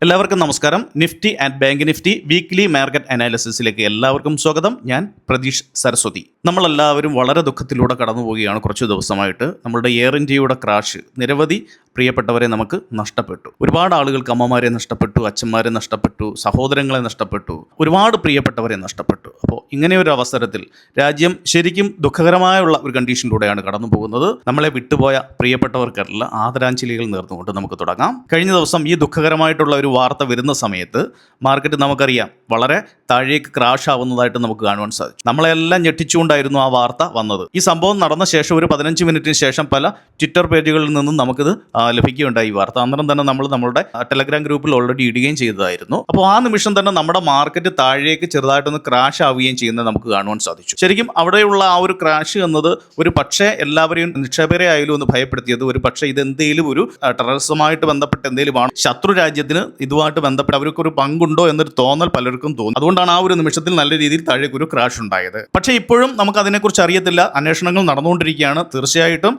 എല്ലാവർക്കും നമസ്കാരം. Nifty and bank Nifty weekly market അനാലിസിസിലേക്ക് എല്ലാവർക്കും സ്വാഗതം. ഞാൻ പ്രതീഷ് സരസ്വതി. നമ്മളെല്ലാവരും വളരെ ദുഃഖത്തിലൂടെ കടന്നു പോവുകയാണ് കുറച്ച് ദിവസമായിട്ട്. നമ്മളുടെ എയർ ഇന്ത്യയുടെ ക്രാഷ് നിരവധി പ്രിയപ്പെട്ടവരെ നമുക്ക് നഷ്ടപ്പെട്ടു. ഒരുപാട് ആളുകൾക്ക് അമ്മമാരെ നഷ്ടപ്പെട്ടു, അച്ഛന്മാരെ നഷ്ടപ്പെട്ടു, സഹോദരങ്ങളെ നഷ്ടപ്പെട്ടു, ഒരുപാട് പ്രിയപ്പെട്ടവരെ നഷ്ടപ്പെട്ടു. അപ്പോൾ ഇങ്ങനെ ഒരു അവസരത്തിൽ രാജ്യം ശരിക്കും ദുഃഖകരമായുള്ള ഒരു കണ്ടീഷനിലൂടെയാണ് കടന്നു പോകുന്നത്. നമ്മളെ വിട്ടുപോയ പ്രിയപ്പെട്ടവർക്കെല്ലാം ആദരാഞ്ജലികൾ നേർന്നുകൊണ്ട് നമുക്ക് തുടങ്ങാം. കഴിഞ്ഞ ദിവസം ഈ ദുഃഖകരമായിട്ടുള്ള ഒരു വാർത്ത വരുന്ന സമയത്ത് മാർക്കറ്റ് നമുക്കറിയാം വളരെ താഴേക്ക് ക്രാഷ് ആവുന്നതായിട്ട് നമുക്ക് കാണുവാൻ സാധിച്ചു. നമ്മളെല്ലാം ഞെട്ടിച്ചുകൊണ്ടായിരുന്നു ആ വാർത്ത വന്നത്. ഈ സംഭവം നടന്ന ശേഷം ഒരു 15 മിനിറ്റിന് ശേഷം പല ട്വിറ്റർ പേജുകളിൽ നിന്നും നമുക്കിത് ലഭിക്കുകയുണ്ടായി ഈ വാർത്ത. അന്നേരം തന്നെ നമ്മൾ നമ്മുടെ ടെലഗ്രാം ഗ്രൂപ്പിൽ ഓൾറെഡി ഇടുകയും ചെയ്തതായിരുന്നു. അപ്പോൾ ആ നിമിഷം തന്നെ നമ്മുടെ മാർക്കറ്റ് താഴേക്ക് ചെറുതായിട്ടൊന്ന് ക്രാഷ് ആവുകയും ചെയ്യുന്നത് നമുക്ക് കാണുവാൻ സാധിച്ചു. ശരിക്കും അവിടെയുള്ള ആ ഒരു ക്രാഷ് എന്നത് ഒരു പക്ഷേ എല്ലാവരെയും നിക്ഷേപകരെ ആയാലും ഒന്ന് ഭയപ്പെടുത്തിയത് ഒരു പക്ഷേ ഇതെന്തെങ്കിലും ഒരു ടെററിസമായിട്ട് ബന്ധപ്പെട്ട് എന്തെങ്കിലുമാണ്, ശത്രു രാജ്യത്തിന് ഇതുമായിട്ട് ബന്ധപ്പെട്ട് അവർക്കൊരു പങ്കുണ്ടോ എന്നൊരു തോന്നൽ പലർക്കും തോന്നും. അതുകൊണ്ടാണ് ആ ഒരു നിമിഷത്തിൽ നല്ല രീതിയിൽ താഴേക്ക് ഒരു ക്രാഷ് ഉണ്ടായത്. പക്ഷേ ഇപ്പോഴും നമുക്ക് അതിനെക്കുറിച്ച് അറിയത്തില്ല. അന്വേഷണങ്ങൾ നടന്നുകൊണ്ടിരിക്കുകയാണ്. തീർച്ചയായിട്ടും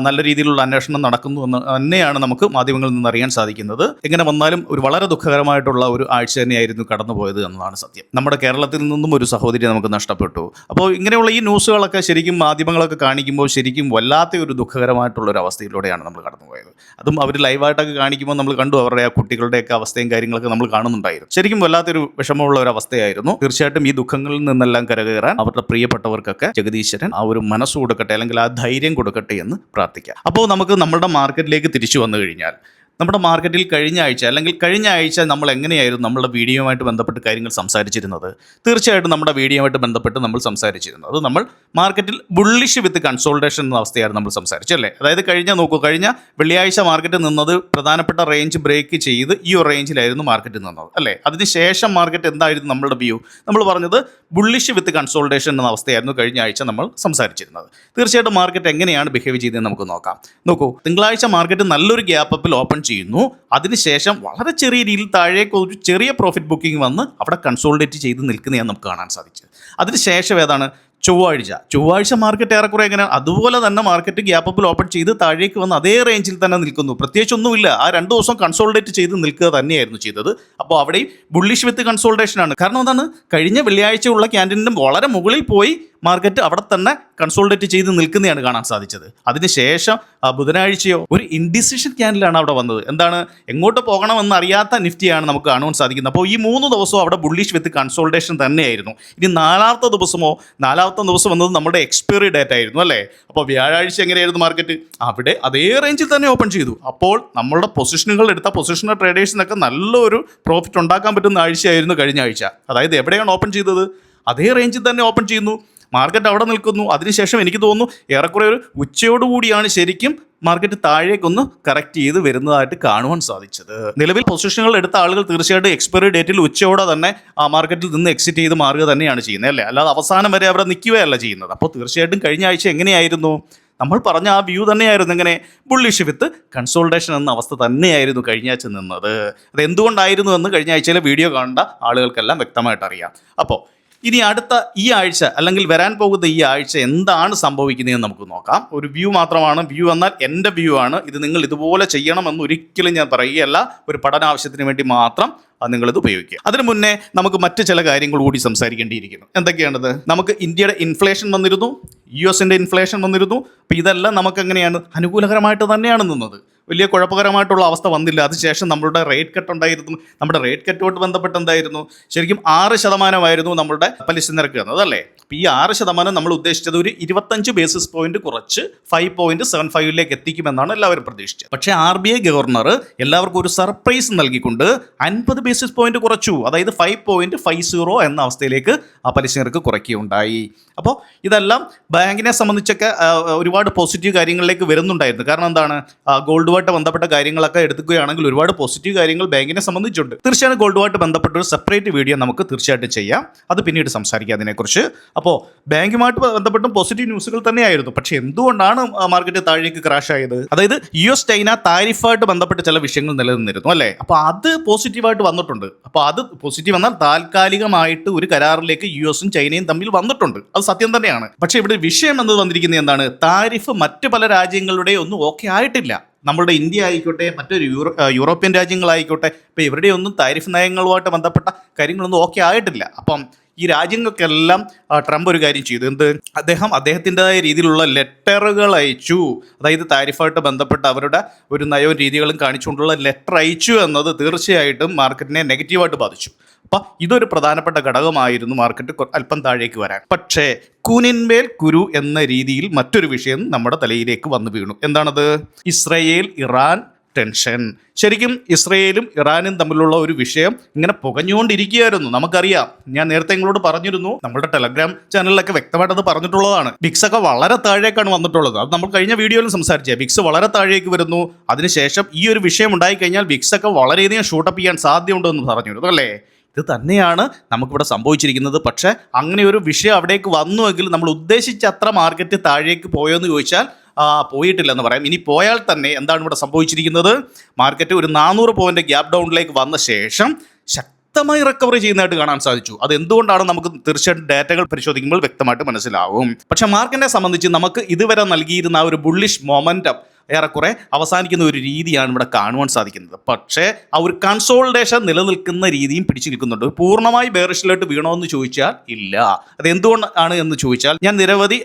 നല്ല രീതിയിലുള്ള അന്വേഷണം നടക്കുന്നു എന്ന് തന്നെയാണ് നമുക്ക് മാധ്യമങ്ങളിൽ നിന്ന് അറിയാൻ സാധിക്കുന്നത്. എങ്ങനെ വന്നാലും ഒരു വളരെ ദുഃഖകരമായിട്ടുള്ള ഒരു ആഴ്ച തന്നെയായിരുന്നു കടന്നുപോയത് എന്നതാണ് സത്യം. നമ്മുടെ കേരളത്തിൽ നിന്നും ഒരു സഹോദരി നമുക്ക് നഷ്ടപ്പെട്ടു. അപ്പോൾ ഇങ്ങനെയുള്ള ഈ ന്യൂസുകളൊക്കെ ശരിക്കും മാധ്യമങ്ങളൊക്കെ കാണിക്കുമ്പോൾ ശരിക്കും വല്ലാത്ത ഒരു ദുഃഖകരമായിട്ടുള്ള ഒരു അവസ്ഥയിലൂടെയാണ് നമ്മൾ കടന്നുപോയത്. അതും അവർ ലൈവായിട്ടൊക്കെ കാണിക്കുമ്പോൾ നമ്മൾ കണ്ടു അവരുടെ ആ കുട്ടികളുടെയൊക്കെ അവസ്ഥയും കാര്യങ്ങളൊക്കെ നമ്മൾ കാണുന്നുണ്ടായിരുന്നു. ശരിക്കും വല്ലാത്തൊരു വിഷമമുള്ള ഒരു അവസ്ഥയായിരുന്നു. തീർച്ചയായിട്ടും ഈ ദുഃഖങ്ങളിൽ നിന്നെല്ലാം കരകയറാൻ അവരുടെ പ്രിയപ്പെട്ടവർക്കൊക്കെ ജഗദീശ്വരൻ ആ ഒരു മനസ്സ് കൊടുക്കട്ടെ, അല്ലെങ്കിൽ ആ ധൈര്യം കൊടുക്കട്ടെ എന്ന് പ്രാർത്ഥിക്കാം. അപ്പോൾ നമുക്ക് നമ്മുടെ മാർക്കറ്റിലേക്ക് തിരിച്ചു വന്നു കഴിഞ്ഞാൽ നമ്മുടെ മാർക്കറ്റിൽ കഴിഞ്ഞ ആഴ്ച നമ്മൾ എങ്ങനെയായിരുന്നു നമ്മളുടെ വീഡിയോയുമായിട്ട് ബന്ധപ്പെട്ട് കാര്യങ്ങൾ സംസാരിച്ചിരുന്നത്? തീർച്ചയായിട്ടും നമ്മുടെ വീഡിയോയുമായിട്ട് ബന്ധപ്പെട്ട് നമ്മൾ സംസാരിച്ചിരുന്നത് നമ്മൾ മാർക്കറ്റിൽ ബുള്ളിഷ് വിത്ത് കൺസോൾട്ടേഷൻ എന്ന അവസ്ഥയാണ് നമ്മൾ സംസാരിച്ചല്ലേ. അതായത് കഴിഞ്ഞ വെള്ളിയാഴ്ച മാർക്കറ്റ് നിന്നത് പ്രധാനപ്പെട്ട റേഞ്ച് ബ്രേക്ക് ചെയ്ത് ഈ ഒരു റേഞ്ചിലായിരുന്നു മാർക്കറ്റ് നിന്നത് അല്ലേ. അതിനുശേഷം മാർക്കറ്റ് എന്തായിരുന്നു നമ്മളുടെ വ്യൂ? നമ്മൾ പറഞ്ഞത് ബുള്ളിഷ് വിത്ത് കൺസോൾട്ടേഷൻ എന്ന അവസ്ഥയായിരുന്നു കഴിഞ്ഞ ആഴ്ച നമ്മൾ സംസാരിച്ചിരുന്നത്. തീർച്ചയായിട്ടും മാർക്കറ്റ് എങ്ങനെയാണ് ബിഹേവ് ചെയ്തതെന്ന് നമുക്ക് നോക്കാം. നോക്കൂ, തിങ്കളാഴ്ച മാർക്കറ്റ് നല്ലൊരു ഗ്യാപ്പ് അപ്പിൽ ഓപ്പൺ ചെയ്യുന്നു. അതിനുശേഷം വളരെ ചെറിയ രീതിയിൽ താഴേക്ക് ഒരു ചെറിയ പ്രോഫിറ്റ് ബുക്കിംഗ് വന്ന് അവിടെ കൺസോളിഡേറ്റ് ചെയ്ത് നിൽക്കുന്നതാണ് നമുക്ക് കാണാൻ സാധിച്ചത്. അതിനുശേഷം ഏതാണ് ചൊവ്വാഴ്ച മാർക്കറ്റ് ഏറെക്കുറെ എങ്ങനെ അതുപോലെ തന്നെ മാർക്കറ്റ് ഗ്യാപ്പ് അപ്പിൽ ഓപ്പൺ ചെയ്ത് താഴേക്ക് വന്ന് അതേ റേഞ്ചിൽ തന്നെ നിൽക്കുന്നു. പ്രത്യേകിച്ചൊന്നുമില്ല. ആ 2 ദിവസം കൺസോളിഡേറ്റ് ചെയ്ത് നിൽക്കുക തന്നെയായിരുന്നു ചെയ്തത്. അപ്പോൾ അവിടെയും ബുള്ളിഷ് വിത്ത് കൺസോളിഡേഷൻ ആണ്. കാരണം എന്താണ്, കഴിഞ്ഞ വെള്ളിയാഴ്ച ഉള്ള ക്യാൻഡിലിനും വളരെ മുകളിൽ പോയി മാർക്കറ്റ് അവിടെ തന്നെ കൺസോളിഡേറ്റ് ചെയ്ത് നിൽക്കുന്നതാണ് കാണാൻ സാധിച്ചത്. അതിനുശേഷം ബുധനാഴ്ചയോ ഒരു ഇൻഡിസിഷൻ ക്യാൻഡിലാണ് അവിടെ വന്നത്. എന്താണ്, എങ്ങോട്ട് പോകണമെന്ന് അറിയാത്ത നിഫ്റ്റിയാണ് നമുക്ക് കാണുവാൻ സാധിക്കുന്നത്. അപ്പോൾ ഈ 3 ദിവസവും അവിടെ ബുള്ളിഷ് വിത്ത് കൺസോളിഡേഷൻ തന്നെയായിരുന്നു. ഇനി നാലാമത്തെ ദിവസം വന്നത് നമ്മുടെ എക്സ്പയറി ഡേറ്റ് ആയിരുന്നു അല്ലേ. അപ്പോൾ വ്യാഴാഴ്ച എങ്ങനെയായിരുന്നു മാർക്കറ്റ്? അവിടെ അതേ റേഞ്ചിൽ തന്നെ ഓപ്പൺ ചെയ്തു. അപ്പോൾ നമ്മളുടെ പൊസിഷനുകൾ എടുത്ത പൊസിഷണൽ ട്രേഡേഴ്സിനൊക്കെ നല്ലൊരു പ്രോഫിറ്റ് ഉണ്ടാക്കാൻ പറ്റുന്ന ആഴ്ചയായിരുന്നു കഴിഞ്ഞ ആഴ്ച. അതായത് എവിടെയാണ് ഓപ്പൺ ചെയ്തത്? അതേ റേഞ്ചിൽ തന്നെ ഓപ്പൺ ചെയ്യുന്നു. മാർക്കറ്റ് അവിടെ നിൽക്കുന്നു. അതിനുശേഷം എനിക്ക് തോന്നുന്നു ഏറെക്കുറെ ഒരു ഉച്ചയോടുകൂടിയാണ് ശരിക്കും മാർക്കറ്റ് താഴേക്കൊന്ന് കറക്റ്റ് ചെയ്ത് വരുന്നതായിട്ട് കാണുവാൻ സാധിച്ചത്. നിലവിൽ പൊസിഷനുകൾ എടുത്ത ആളുകൾ തീർച്ചയായിട്ടും എക്സ്പയറി ഡേറ്റിൽ ഉച്ചയോടെ തന്നെ ആ മാർക്കറ്റിൽ നിന്ന് എക്സിറ്റ് ചെയ്ത് മാറുക തന്നെയാണ് ചെയ്യുന്നത് അല്ലേ. അല്ലാതെ അവസാനം വരെ അവിടെ നിൽക്കുകയല്ല ചെയ്യുന്നത്. അപ്പോൾ തീർച്ചയായിട്ടും കഴിഞ്ഞ ആഴ്ച എങ്ങനെയായിരുന്നു? നമ്മൾ പറഞ്ഞ ആ വ്യൂ തന്നെയായിരുന്നു. എങ്ങനെ? ബുള്ളിഷ് വിത്ത് കൺസോൾട്ടേഷൻ എന്ന അവസ്ഥ തന്നെയായിരുന്നു കഴിഞ്ഞ ആഴ്ച നിന്നത്. അത് എന്തുകൊണ്ടായിരുന്നു എന്ന് കഴിഞ്ഞ ആഴ്ചയിലെ വീഡിയോ കണ്ട ആളുകൾക്കെല്ലാം വ്യക്തമായിട്ട് അറിയാം. അപ്പോൾ ഇനി അടുത്ത ഈ ആഴ്ച അല്ലെങ്കിൽ വരാൻ പോകുന്ന ഈ ആഴ്ച എന്താണ് സംഭവിക്കുന്നതെന്ന് നമുക്ക് നോക്കാം. ഒരു വ്യൂ മാത്രമാണ്. വ്യൂ എന്നാൽ എൻ്റെ വ്യൂ ആണ്. ഇത് നിങ്ങൾ ഇതുപോലെ ചെയ്യണമെന്ന് ഒരിക്കലും ഞാൻ പറയുകയല്ല. ഒരു പഠന ആവശ്യത്തിന് വേണ്ടി മാത്രം നിങ്ങളിത് ഉപയോഗിക്കുക. അതിനു മുന്നേ നമുക്ക് മറ്റ് ചില കാര്യങ്ങൾ കൂടി സംസാരിക്കേണ്ടിയിരിക്കുന്നു. എന്തൊക്കെയാണത്? നമുക്ക് ഇന്ത്യയുടെ ഇൻഫ്ലേഷൻ വന്നിരുന്നു, US-ൻ്റെ ഇൻഫ്ലേഷൻ വന്നിരുന്നു. അപ്പോൾ ഇതെല്ലാം നമുക്ക് എങ്ങനെയാണ്? അനുകൂലകരമായിട്ട് തന്നെയാണ് നിന്നത്. വലിയ കുഴപ്പകരമായിട്ടുള്ള അവസ്ഥ വന്നില്ല. അതിനുശേഷം നമ്മളുടെ റേറ്റ് കട്ട് ഉണ്ടായിരുന്നു. നമ്മുടെ റേറ്റ് കട്ടുമായിട്ട് ബന്ധപ്പെട്ട് എന്തായിരുന്നു? ശരിക്കും 6% നമ്മളുടെ പലിശ നിരക്ക് എന്നത് അല്ലേ. അപ്പോൾ ഈ 6% നമ്മൾ ഉദ്ദേശിച്ചത് ഒരു 25 ബേസിസ് പോയിന്റ് കുറച്ച് 5.75 എത്തിക്കുമെന്നാണ് എല്ലാവരും പ്രതീക്ഷിച്ചത്. പക്ഷേ RBI ഗവർണർ എല്ലാവർക്കും ഒരു സർപ്രൈസ് നൽകിക്കൊണ്ട് 50 ബേസിസ് പോയിന്റ് കുറച്ചു. അതായത് 5.50 എന്ന അവസ്ഥയിലേക്ക് ആ പലിശ നിരക്ക് കുറയ്ക്കുകയുണ്ടായി. അപ്പോൾ ഇതെല്ലാം ബാങ്കിനെ സംബന്ധിച്ചൊക്കെ ഒരുപാട് പോസിറ്റീവ് കാര്യങ്ങളിലേക്ക് വരുന്നുണ്ടായിരുന്നു. കാരണം എന്താണ്, ഗോൾഡുമായിട്ട് ബന്ധപ്പെട്ട കാര്യങ്ങളൊക്കെ എടുക്കുകയാണെങ്കിൽ ഒരുപാട് പോസിറ്റീവ് കാര്യങ്ങൾ ബാങ്കിനെ സംബന്ധിച്ചുണ്ട്. തീർച്ചയായും ഗോൾഡുമായിട്ട് ബന്ധപ്പെട്ട ഒരു സെപ്പറേറ്റ് വീഡിയോ നമുക്ക് തീർച്ചയായിട്ടും ചെയ്യാം. അത് പിന്നീട് സംസാരിക്കാം അതിനെക്കുറിച്ച്. അപ്പോൾ ബാങ്കുമായിട്ട് ബന്ധപ്പെട്ടും പോസിറ്റീവ് ന്യൂസുകൾ തന്നെയായിരുന്നു. പക്ഷേ എന്തുകൊണ്ടാണ് മാർക്കറ്റ് താഴേക്ക് ക്രാഷ് ആയത്? അതായത് US-ചൈന താരിഫായിട്ട് ബന്ധപ്പെട്ട് ചില വിഷയങ്ങൾ നിലനിന്നിരുന്നു അല്ലേ. അപ്പോൾ അത് പോസിറ്റീവായിട്ട് വന്ന വന്നിട്ടുണ്ട്. അപ്പോൾ അത് പോസിറ്റീവ് എന്നാൽ താൽക്കാലികമായിട്ട് ഒരു കരാറിലേക്ക് US-ഉം ചൈനയും തമ്മിൽ വന്നിട്ടുണ്ട്. അത് സത്യം തന്നെയാണ്. പക്ഷേ ഇവിടെ വിഷയം എന്ന് വന്നിരിക്കുന്നത് എന്താണ്? താരിഫ് മറ്റ് പല രാജ്യങ്ങളുടെ ഒന്നും ഓക്കെ ആയിട്ടില്ല. നമ്മളുടെ ഇന്ത്യ ആയിക്കോട്ടെ, മറ്റൊരു യൂറോപ്യൻ രാജ്യങ്ങളായിക്കോട്ടെ, ഇപ്പോൾ ഇവരുടെ ഒന്നും താരിഫ് നയങ്ങളുമായിട്ട് ബന്ധപ്പെട്ട കാര്യങ്ങളൊന്നും ഓക്കെ ആയിട്ടില്ല. അപ്പം ഈ രാജ്യങ്ങൾക്കെല്ലാം ട്രംപ് ഒരു കാര്യം ചെയ്തു. എന്ത്? അദ്ദേഹത്തിൻ്റെതായ രീതിയിലുള്ള ലെറ്ററുകൾ അയച്ചു. അതായത് താരിഫായിട്ട് ബന്ധപ്പെട്ട് അവരുടെ ഒരു നയവും രീതികളും കാണിച്ചുകൊണ്ടുള്ള ലെറ്റർ അയച്ചു എന്നത് തീർച്ചയായിട്ടും മാർക്കറ്റിനെ നെഗറ്റീവായിട്ട് ബാധിച്ചു. അപ്പം ഇതൊരു പ്രധാനപ്പെട്ട ഘടകമായിരുന്നു മാർക്കറ്റ് അല്പം താഴേക്ക് വരാൻ. പക്ഷേ കൂനിന്മേൽ കുരു എന്ന രീതിയിൽ മറ്റൊരു വിഷയം നമ്മുടെ തലയിലേക്ക് വന്നു വീണു. എന്താണത്? Israel Iran tension. ശരിക്കും ഇസ്രയേലും ഇറാനും തമ്മിലുള്ള ഒരു വിഷയം ഇങ്ങനെ പുകഞ്ഞുകൊണ്ടിരിക്കുകയായിരുന്നു. നമുക്കറിയാം, ഞാൻ നേരത്തെ നിങ്ങളോട് പറഞ്ഞിരുന്നു, നമ്മുടെ ടെലഗ്രാം ചാനലിലൊക്കെ വ്യക്തമായിട്ട് അത് പറഞ്ഞിട്ടുള്ളതാണ്. വിക്സ് ഒക്കെ വളരെ താഴേക്കാണ് വന്നിട്ടുള്ളത്. അത് നമ്മൾ കഴിഞ്ഞ വീഡിയോയിലും സംസാരിച്ചേ. വിക്സ് വളരെ താഴേക്ക് വരുന്നു. അതിനുശേഷം ഈ ഒരു വിഷയം ഉണ്ടായിക്കഴിഞ്ഞാൽ വിക്സ് ഒക്കെ വളരെയധികം ഷൂട്ടപ്പ് ചെയ്യാൻ സാധ്യതയുണ്ടെന്ന് പറഞ്ഞിരുന്നു അല്ലേ? ഇത് തന്നെയാണ് നമുക്കിവിടെ സംഭവിച്ചിരിക്കുന്നത്. പക്ഷേ അങ്ങനെ ഒരു വിഷയം അവിടേക്ക് വന്നുവെങ്കിൽ നമ്മൾ ഉദ്ദേശിച്ച അത്ര മാർക്കറ്റ് താഴേക്ക് പോയോ എന്ന് ചോദിച്ചാൽ പോയിട്ടില്ലെന്ന് പറയാം. ഇനി പോയാൽ തന്നെ എന്താണ് ഇവിടെ സംഭവിച്ചിരിക്കുന്നത്? മാർക്കറ്റ് ഒരു 400 പോയിന്റ് ഗ്യാപ് ഡൗണിലേക്ക് വന്ന ശേഷം ശക്തമായി റിക്കവറി ചെയ്യുന്നതായിട്ട് കാണാൻ സാധിച്ചു. അത് എന്തുകൊണ്ടാണ് നമുക്ക് തീർച്ചയായിട്ടും ഡാറ്റകൾ പരിശോധിക്കുമ്പോൾ വ്യക്തമായിട്ട് മനസ്സിലാവും. പക്ഷെ മാർക്കറ്റിനെ സംബന്ധിച്ച് നമുക്ക് ഇതുവരെ നൽകിയിരുന്ന ആ ഒരു ബുള്ളിഷ് മൊമെന്റം ഏറെക്കുറെ അവസാനിക്കുന്ന ഒരു രീതിയാണ് ഇവിടെ കാണുവാൻ സാധിക്കുന്നത്. പക്ഷേ ആ ഒരു കൺസോൾട്ടേഷൻ നിലനിൽക്കുന്ന രീതിയും പിടിച്ചു നിൽക്കുന്നുണ്ട്. പൂർണ്ണമായി ബെയറിഷിലോട്ട് വീണോ എന്ന് ചോദിച്ചാൽ ഇല്ല. അത് എന്തുകൊണ്ടാണ് എന്ന് ചോദിച്ചാൽ ഞാൻ നിരവധി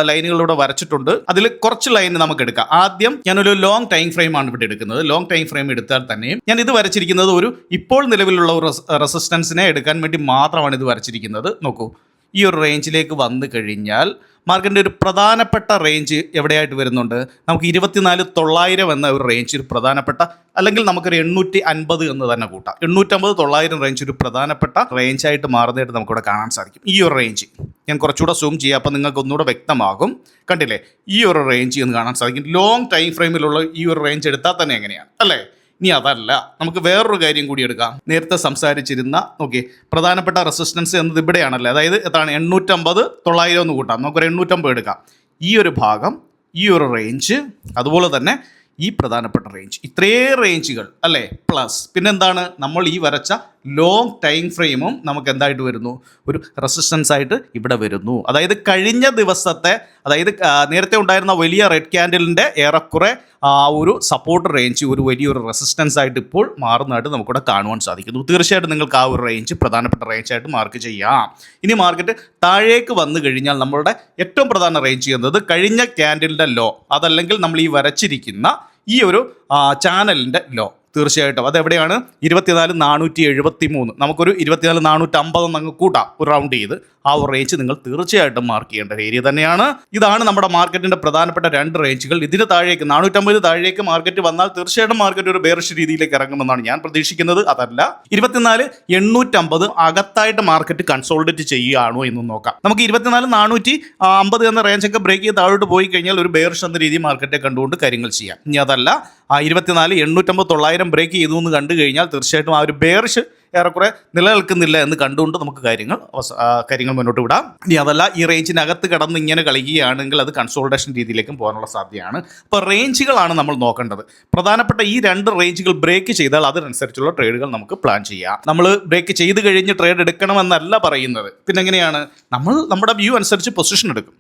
ലൈനുകളിലൂടെ വരച്ചിട്ടുണ്ട്. അതിൽ കുറച്ച് ലൈൻ നമുക്ക് എടുക്കാം. ആദ്യം ഞാനൊരു ലോങ് ടൈം ഫ്രെയിം ആണ് ഇവിടെ എടുക്കുന്നത്. ലോങ് ടൈം ഫ്രെയിം എടുത്താൽ തന്നെയും ഞാൻ ഇത് വരച്ചിരിക്കുന്നത് ഒരു ഇപ്പോൾ നിലവിലുള്ള ഒരു റെസിസ്റ്റൻസിനെ എടുക്കാൻ വേണ്ടി മാത്രമാണ് ഇത് വരച്ചിരിക്കുന്നത്. നോക്കൂ, ഈ ഒരു റേഞ്ചിലേക്ക് വന്നു കഴിഞ്ഞാൽ മാർക്കറ്റിൻ്റെ ഒരു പ്രധാനപ്പെട്ട റേഞ്ച് എവിടെയായിട്ട് വരുന്നുണ്ട്? നമുക്ക് 24,900 എന്ന ഒരു റേഞ്ച് ഒരു പ്രധാനപ്പെട്ട, അല്ലെങ്കിൽ നമുക്കൊരു 850 എന്ന് തന്നെ കൂട്ടാം. 850-900 റേഞ്ച് ഒരു പ്രധാനപ്പെട്ട റേഞ്ചായിട്ട് മാറുന്നതായിട്ട് നമുക്കിവിടെ കാണാൻ സാധിക്കും. ഈ ഒരു റേഞ്ച് ഞാൻ കുറച്ചുകൂടെ സൂം ചെയ്യാം, അപ്പോൾ നിങ്ങൾക്ക് ഒന്നുകൂടെ വ്യക്തമാകും. കണ്ടില്ലേ, ഈ ഒരു റേഞ്ച് എന്ന് കാണാൻ സാധിക്കും. ലോങ് ടൈം ഫ്രെയിമിലുള്ള ഈ ഒരു റേഞ്ച് എടുത്താൽ തന്നെ എങ്ങനെയാണ് അല്ലേ? ഇനി അതല്ല, നമുക്ക് വേറൊരു കാര്യം കൂടി എടുക്കാം. നേരത്തെ സംസാരിച്ചിരുന്ന പ്രധാനപ്പെട്ട റെസിസ്റ്റൻസ് എന്നത് ഇവിടെയാണല്ലേ. അതായത് എത്രയാണ്? 850-900 എന്ന് കൂട്ടാം. നമുക്കൊരു 850 എടുക്കാം. ഈ ഒരു ഭാഗം, ഈ ഒരു റേഞ്ച്, അതുപോലെ തന്നെ ഈ പ്രധാനപ്പെട്ട റേഞ്ച്, ഇത്രയും റേഞ്ചുകൾ അല്ലേ, പ്ലസ് പിന്നെന്താണ്, നമ്മൾ ഈ വരച്ച ലോങ് ടൈം ഫ്രെയിമും നമുക്ക് എന്തായിട്ട് വരുന്നു? ഒരു റെസിസ്റ്റൻസ് ആയിട്ട് ഇവിടെ വരുന്നു. അതായത് കഴിഞ്ഞ ദിവസത്തെ, അതായത് നേരത്തെ ഉണ്ടായിരുന്ന വലിയ റെഡ് ക്യാൻഡലിൻ്റെ ഏറെക്കുറെ ഒരു സപ്പോർട്ട് റേഞ്ച് ഒരു വലിയൊരു റെസിസ്റ്റൻസ് ആയിട്ട് ഇപ്പോൾ മാറുന്നതായിട്ട് നമുക്കിവിടെ കാണുവാൻ സാധിക്കുന്നു. തീർച്ചയായിട്ടും നിങ്ങൾക്ക് ആ ഒരു റേഞ്ച് പ്രധാനപ്പെട്ട റേഞ്ചായിട്ട് മാർക്ക് ചെയ്യാം. ഇനി മാർക്കറ്റ് താഴേക്ക് വന്നു കഴിഞ്ഞാൽ നമ്മളുടെ ഏറ്റവും പ്രധാന റേഞ്ച് എന്നത് കഴിഞ്ഞ ക്യാൻഡലിൻ്റെ ലോ, അതല്ലെങ്കിൽ നമ്മൾ ഈ വരച്ചിരിക്കുന്ന ഈ ഒരു ചാനലിൻ്റെ ലോ. തീർച്ചയായിട്ടും അതെവിടെയാണ്? 24,473. നമുക്കൊരു 24,450 അങ്ങ് കൂട്ടാം, ഒരു റൗണ്ട് ചെയ്ത്. ആ ഒരു റേഞ്ച് നിങ്ങൾ തീർച്ചയായിട്ടും മാർക്ക് ചെയ്യേണ്ട ഏരിയ തന്നെയാണ്. ഇതാണ് നമ്മുടെ മാർക്കറ്റിന്റെ പ്രധാനപ്പെട്ട 2 റേഞ്ചുകൾ. ഇതിന് താഴേക്ക് 450 താഴേക്ക് മാർക്കറ്റ് വന്നാൽ തീർച്ചയായിട്ടും മാർക്കറ്റ് ഒരു ബെയറിഷ് രീതിയിലേക്ക് ഇറങ്ങുമെന്നാണ് ഞാൻ പ്രതീക്ഷിക്കുന്നത്. അതല്ല 24,850 അകത്തായിട്ട് മാർക്കറ്റ് കൺസോൾട്ടേറ്റ് ചെയ്യുകയാണോ എന്ന് നോക്കാം. നമുക്ക് 24,450 എന്ന റേഞ്ചൊക്കെ ബ്രേക്ക് ചെയ്ത് താഴോട്ട് പോയി കഴിഞ്ഞാൽ ഒരു ബെയറിഷ് എന്ന രീതി മാർക്കറ്റെ കണ്ടുകൊണ്ട് കാര്യങ്ങൾ ചെയ്യാം. ഇനി അതല്ല 24,850-900 ബ്രേക്ക് ചെയ്തു എന്ന് കണ്ടു കഴിഞ്ഞാൽ തീർച്ചയായിട്ടും ആ ഒരു ബെയറിഷ് ഏറെക്കുറെ നിലനിൽക്കുന്നില്ല എന്ന് കണ്ടുകൊണ്ട് നമുക്ക് കാര്യങ്ങൾ മുന്നോട്ട് വിടാം. ഇനി അതല്ല ഈ റേഞ്ചിനകത്ത് കിടന്ന് ഇങ്ങനെ കളിക്കുകയാണെങ്കിൽ അത് കൺസോൾട്ടേഷൻ രീതിയിലേക്കും പോകാനുള്ള സാധ്യതയാണ്. അപ്പോൾ റേഞ്ചുകളാണ് നമ്മൾ നോക്കേണ്ടത്. പ്രധാനപ്പെട്ട ഈ 2 റേഞ്ചുകൾ ബ്രേക്ക് ചെയ്താൽ അതിനനുസരിച്ചുള്ള ട്രേഡുകൾ നമുക്ക് പ്ലാൻ ചെയ്യാം. നമ്മൾ ബ്രേക്ക് ചെയ്ത് കഴിഞ്ഞ് ട്രേഡ് എടുക്കണമെന്നല്ല പറയുന്നത്. പിന്നെ എങ്ങനെയാണ്? നമ്മൾ നമ്മുടെ വ്യൂ അനുസരിച്ച് പൊസിഷൻ എടുക്കും.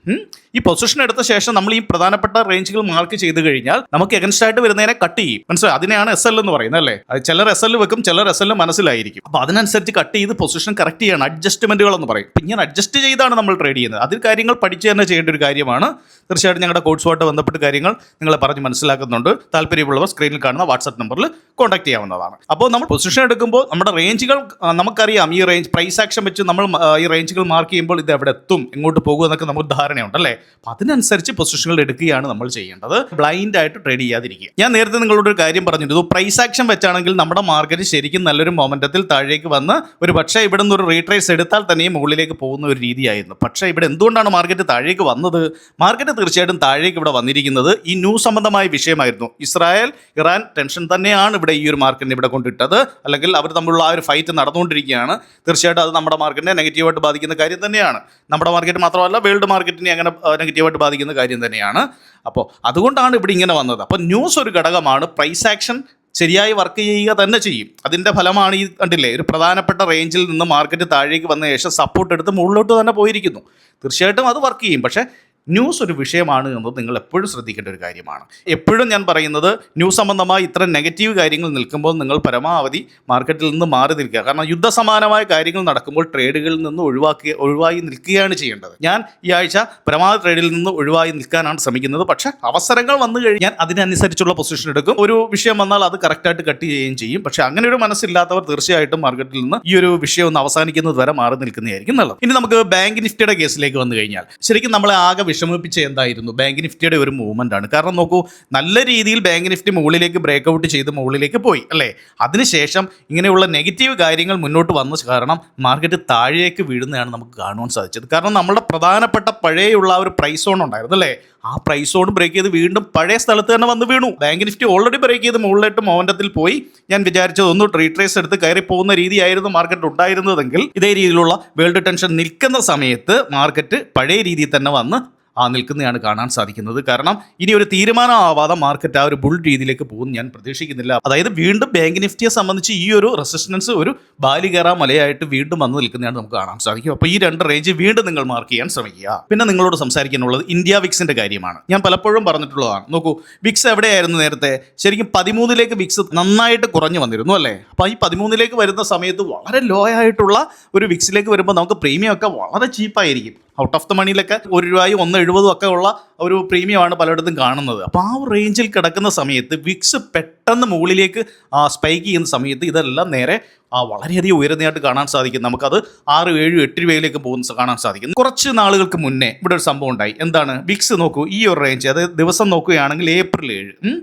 ഈ പൊസിഷൻ എടുത്ത ശേഷം നമ്മൾ ഈ പ്രധാനപ്പെട്ട റേഞ്ചുകൾ മാർക്ക് ചെയ്ത് കഴിഞ്ഞാൽ നമുക്ക് എഗൻസ്റ്റ് ആയിട്ട് വരുന്നതിനെ കട്ട് ചെയ്യും. മനസ്സിലായി? അതിനെയാണ് SL എന്ന് പറയുന്നത് അല്ലേ. ചിലർ SL വെക്കും, ചിലർ SL മനസ്സിലായിരിക്കും. അപ്പോൾ അതിനനുസരിച്ച് കട്ട് ചെയ്ത് പൊസിഷൻ കറക്റ്റ് ചെയ്യണം. അഡ്ജസ്റ്റ്മെന്റുകൾ എന്ന് പറയും. ഇപ്പം ഇങ്ങനെ അഡ്ജസ്റ്റ് ചെയ്താണ് നമ്മൾ ട്രേഡ് ചെയ്യുന്നത്. അതിൽ കാര്യങ്ങൾ പഠിച്ച് തന്നെ ചെയ്യേണ്ട ഒരു കാര്യമാണ്. തീർച്ചയായിട്ടും ഞങ്ങളുടെ കോഴ്സുമായിട്ട് ബന്ധപ്പെട്ട് കാര്യങ്ങൾ നിങ്ങളെ പറഞ്ഞ് മനസ്സിലാക്കുന്നുണ്ട്. താല്പര്യമുള്ളവർ സ്ക്രീനിൽ കാണുന്ന വാട്സാപ്പ് നമ്പറിൽ കോൺടാക്ട് ചെയ്യാവുന്നതാണ്. അപ്പോൾ നമ്മൾ പൊസിഷൻ എടുക്കുമ്പോൾ നമ്മുടെ റേഞ്ചുകൾ നമുക്കറിയാം. ഈ റേഞ്ച് പ്രൈസ് ആക്ഷൻ വെച്ച് നമ്മൾ ഈ റേഞ്ചുകൾ മാർക്ക് ചെയ്യുമ്പോൾ ഇത് എവിടെ എത്തും, എങ്ങോട്ട് പോകും എന്നൊക്കെ നമുക്ക് ധാരണയുണ്ട് അല്ലേ. അപ്പോൾ അതിനനുസരിച്ച് പൊസിഷനുകൾ എടുക്കുകയാണ് നമ്മൾ ചെയ്യേണ്ടത്. ബ്ലൈൻഡ് ആയിട്ട് ട്രേഡ് ചെയ്യാതിരിക്കുക. ഞാൻ നേരത്തെ നിങ്ങളോട് ഒരു കാര്യം പറഞ്ഞിരുന്നു. പ്രൈസ് ആക്ഷൻ വെച്ചാണെങ്കിൽ നമ്മുടെ മാർക്കറ്റ് ശരിക്കും നല്ലൊരു മൊമെന്റത്തിൽ താഴേക്ക് വന്ന് ഒരു പക്ഷേ ഇവിടെ നിന്ന് ഒരു റീട്രേസ് എടുത്താൽ തന്നെയും മുകളിലേക്ക് പോകുന്ന ഒരു രീതിയായിരുന്നു. പക്ഷേ ഇവിടെ എന്തുകൊണ്ടാണ് മാർക്കറ്റ് താഴേക്ക് വന്നത്? മാർക്കറ്റ് തീർച്ചയായിട്ടും താഴേക്ക് ഇവിടെ വന്നിരിക്കുന്നത് ഈ ന്യൂസ് സംബന്ധമായ വിഷയമായിരുന്നു. ഇസ്രായേൽ ഇറാൻ ടെൻഷൻ തന്നെയാണ് ഇവിടെ ഈ ഒരു മാർക്കറ്റിനെ ഇവിടെ കൊണ്ടിട്ടത്. അല്ലെങ്കിൽ അവർ തമ്മിലുള്ള ആ ഒരു ഫൈറ്റ് നടന്നുകൊണ്ടിരിക്കുകയാണ്. തീർച്ചയായിട്ടും അത് നമ്മുടെ മാർക്കറ്റിനെ നെഗറ്റീവായിട്ട് ബാധിക്കുന്ന കാര്യം തന്നെയാണ്. നമ്മുടെ മാർക്കറ്റ് മാത്രമല്ല, വേൾഡ് മാർക്കറ്റിനെ അങ്ങനെ നെഗറ്റീവായിട്ട് ബാധിക്കുന്ന കാര്യം തന്നെയാണ്. അപ്പോൾ അതുകൊണ്ടാണ് ഇവിടെ ഇങ്ങനെ വന്നത്. അപ്പോൾ ന്യൂസ് ഒരു ഘടകമാണ്. പ്രൈസ് ആക്ഷൻ ശരിയായി വർക്ക് ചെയ്യുക തന്നെ ചെയ്യും. അതിൻ്റെ ഫലമാണ് ഈ കണ്ടില്ലേ, ഒരു പ്രധാനപ്പെട്ട റേഞ്ചിൽ നിന്ന് മാർക്കറ്റ് താഴേക്ക് വന്ന ശേഷം സപ്പോർട്ട് എടുത്ത് മുകളിലോട്ട് തന്നെ പോയിരിക്കുന്നു. തീർച്ചയായിട്ടും അത് വർക്ക് ചെയ്യും. പക്ഷേ ന്യൂസ് ഒരു വിഷയമാണ് എന്നത് നിങ്ങൾ എപ്പോഴും ശ്രദ്ധിക്കേണ്ട ഒരു കാര്യമാണ്. എപ്പോഴും ഞാൻ പറയുന്നത്, ന്യൂസ് സംബന്ധമായി ഇത്ര നെഗറ്റീവ് കാര്യങ്ങൾ നിൽക്കുമ്പോൾ നിങ്ങൾ പരമാവധി മാർക്കറ്റിൽ നിന്ന് മാറി നിൽക്കുക. കാരണം യുദ്ധസമാനമായ കാര്യങ്ങൾ നടക്കുമ്പോൾ ട്രേഡുകളിൽ നിന്ന് ഒഴിവായി നിൽക്കുകയാണ് ചെയ്യേണ്ടത്. ഞാൻ ഈ ആഴ്ച പരമാവധി ട്രേഡിൽ നിന്ന് ഒഴിവായി നിൽക്കാനാണ് ശ്രമിക്കുന്നത്. പക്ഷേ അവസരങ്ങൾ വന്നു കഴിഞ്ഞാൽ അതിനനുസരിച്ചുള്ള പൊസിഷൻ എടുക്കും. ഒരു വിഷയം വന്നാൽ അത് കറക്റ്റായിട്ട് കട്ട് ചെയ്യുകയും ചെയ്യും. പക്ഷേ അങ്ങനെ ഒരു മനസ്സില്ലാത്തവർ തീർച്ചയായിട്ടും മാർക്കറ്റിൽ നിന്ന് ഈ ഒരു വിഷയം ഒന്ന് അവസാനിക്കുന്നത് വരെ മാറി നിൽക്കുന്നതായിരിക്കും നല്ലത്. ഇനി നമുക്ക് ബാങ്ക് നിഫ്റ്റിയുടെ കേസിലേക്ക് വന്നു കഴിഞ്ഞാൽ, ശരിക്കും നമ്മളെ ആകെ വിഷമിപ്പിച്ച എന്തായിരുന്നു, ബാങ്ക് നിഫ്റ്റിയുടെ ഒരു മൂവ്മെന്റ് ആണ്. കാരണം നോക്കൂ, നല്ല രീതിയിൽ ബാങ്ക് നിഫ്റ്റി മുകളിലേക്ക് ബ്രേക്ക് ഔട്ട് ചെയ്ത് മുകളിലേക്ക് പോയി അല്ലേ. അതിനുശേഷം ഇങ്ങനെയുള്ള നെഗറ്റീവ് കാര്യങ്ങൾ മുന്നോട്ട് വന്ന കാരണം മാർക്കറ്റ് താഴേക്ക് വീഴുന്നതാണ് നമുക്ക് കാണുവാൻ സാധിച്ചത്. കാരണം നമ്മുടെ പ്രധാനപ്പെട്ട പഴയുള്ള ഒരു പ്രൈസ് സോൺ ഉണ്ടായിരുന്നു അല്ലേ, ആ പ്രൈസ് സോൺ ബ്രേക്ക് ചെയ്ത് വീണ്ടും പഴയ സ്ഥലത്ത് തന്നെ വന്ന് വീണു. ബാങ്ക് നിഫ്റ്റി ഓൾറെഡി ബ്രേക്ക് ചെയ്ത് മുകളിലിട്ട് മൊമെന്റത്തിൽ പോയി. ഞാൻ വിചാരിച്ചത് ഒന്ന് റീട്രേസ് എടുത്ത് കയറി പോകുന്ന രീതിയായിരുന്നു മാർക്കറ്റ് ഉണ്ടായിരുന്നതെങ്കിൽ, ഇതേ രീതിയിലുള്ള വേൾഡ് ടെൻഷൻ നിൽക്കുന്ന സമയത്ത് മാർക്കറ്റ് പഴയ രീതിയിൽ തന്നെ വന്ന് നിൽക്കുന്നതാണ് കാണാൻ സാധിക്കുന്നത്. കാരണം ഇനി ഒരു തീരുമാനമാവാതെ മാർക്കറ്റ് ആ ഒരു ബുൾ രീതിയിലേക്ക് പോകും ഞാൻ പ്രതീക്ഷിക്കുന്നില്ല. അതായത് വീണ്ടും ബാങ്ക് നിഫ്റ്റിയെ സംബന്ധിച്ച് ഈ ഒരു റെസിസ്റ്റൻസ് ഒരു ബാലികേറ മലയായിട്ട് വീണ്ടും വന്ന് നിൽക്കുന്നതാണ് നമുക്ക് കാണാൻ സാധിക്കും. അപ്പോൾ ഈ രണ്ട് റേഞ്ച് വീണ്ടും നിങ്ങൾ മാർക്ക് ചെയ്യാൻ ശ്രമിക്കുക. പിന്നെ നിങ്ങളോട് സംസാരിക്കാനുള്ളത് ഇന്ത്യ വിക്സിന്റെ കാര്യമാണ്. ഞാൻ പലപ്പോഴും പറഞ്ഞിട്ടുള്ളതാണ്. നോക്കൂ, വിക്സ് എവിടെയായിരുന്നു നേരത്തെ? ശരിക്കും 13ലേക്ക് വിക്സ് നന്നായിട്ട് കുറഞ്ഞു വന്നിരുന്നു അല്ലേ. അപ്പോൾ ഈ 13ലേക്ക് വരുന്ന സമയത്ത് വളരെ ലോ ആയിട്ടുള്ള ഒരു വിക്സിലേക്ക് വരുമ്പോൾ നമുക്ക് പ്രീമിയം ഒക്കെ വളരെ ചീപ്പായിരിക്കും. ഔട്ട് ഓഫ് ദ മണിയിലൊക്കെ ₹1 1.70 ഒക്കെ ഉള്ള ഒരു പ്രീമിയമാണ് പലയിടത്തും കാണുന്നത്. അപ്പോൾ ആ ഒരു റേഞ്ചിൽ കിടക്കുന്ന സമയത്ത് വിക്സ് പെട്ടെന്ന് മുകളിലേക്ക് സ്പൈക്ക് ചെയ്യുന്ന സമയത്ത് ഇതെല്ലാം നേരെ വളരെയധികം ഉയർന്നതായിട്ട് കാണാൻ സാധിക്കും. നമുക്കത് 6, 7, 8 രൂപയിലേക്ക് പോകുന്ന കാണാൻ സാധിക്കും. കുറച്ച് നാളുകൾക്ക് മുന്നേ ഇവിടെ ഒരു സംഭവം ഉണ്ടായി. എന്താണ്? വിക്സ് നോക്കൂ, ഈ ഒരു റേഞ്ച്, അതായത് ദിവസം നോക്കുകയാണെങ്കിൽ April 7